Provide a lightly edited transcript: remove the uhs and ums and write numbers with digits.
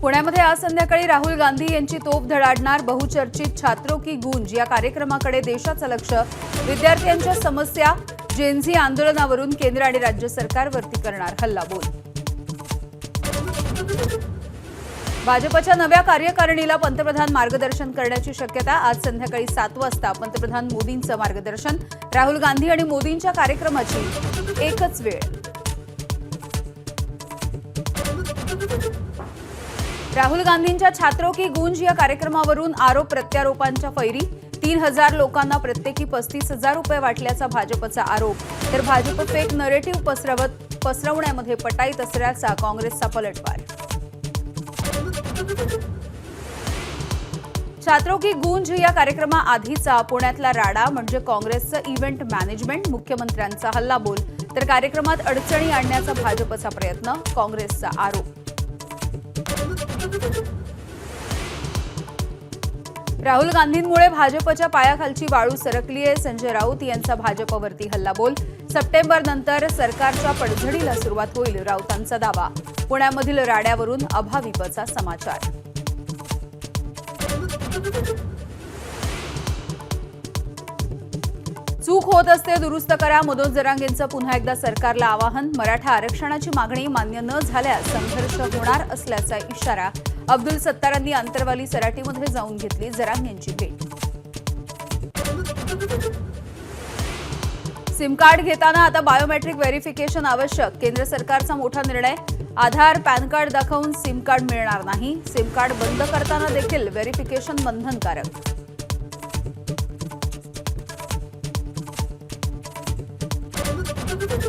पुण्यामध्ये आज संध्याकाळी राहुल गांधी यांची तोफ धडाडणार बहुचर्चित छात्रों की गूंज या कार्यक्रमाकडे देशाचं लक्ष। विद्यार्थ्यांच्या समस्या जेनझी आंदोलनावरून केंद्र आणि राज्य सरकारवरती करणार हल्लाबोल। भाजपच्या नव्या कार्यकारिणीला पंतप्रधान मार्गदर्शन करण्याची शक्यता। आज संध्याकाळी 7 वाजता पंतप्रधान मोदींचं मार्गदर्शन। राहुल गांधी आणि मोदींच्या कार्यक्रमाची एकच वेळ। राहुल गांधींच्या छात्रों की गूंज या कार्यक्रमावरून आरोप प्रत्यारोपांच्या फैरी। 3000 लोकांना प्रत्येकी 35,000 रुपये वाटल्याचा भाजपचा आरोप। तर भाजप फेक नरेटिव्ह पसरवण्यामध्ये पटाईत असल्याचा काँग्रेसचा पलटवार। छात्रों की गूंज या कार्यक्रमाआधीचा पुण्यातला राडा म्हणजे काँग्रेसचं इव्हेंट मॅनेजमेंट। मुख्यमंत्र्यांचा हल्लाबोल। तर कार्यक्रमात अडचणी आणण्याचा भाजपचा प्रयत्न, काँग्रेसचा आरोप। राहुल गांधींमुळे भाजपच्या पायाखालची वाळू सरकली आहे। संजय राऊत यांचा भाजपवरती हल्लाबोल। सप्टेंबर नंतर सरकारच्या पडझडीला सुरुवात होईल, राऊतांचा दावा। पुण्यामधील राड्यावरून अभाविपचा समाचार। चूक होत असते दुरुस्त करा, मनोज जरांगेंचं पुन्हा एकदा सरकारला आवाहन। मराठा आरक्षणाची मागणी मान्य न झाल्यास संघर्ष होणार असल्याचा इशारा। अब्दुल सत्तारांनी अंतरवाली सराटीमध्ये जाऊन घेतली जरांगेंची भेट। सिम कार्ड घेताना आता बायोमेट्रिक व्हेरिफिकेशन आवश्यक। केंद्र सरकारचा मोठा निर्णय। आधार पॅन कार्ड दाखवून सिम कार्ड मिळणार नाही। सिम कार्ड बंद करताना देखील व्हेरिफिकेशन बंधनकारक।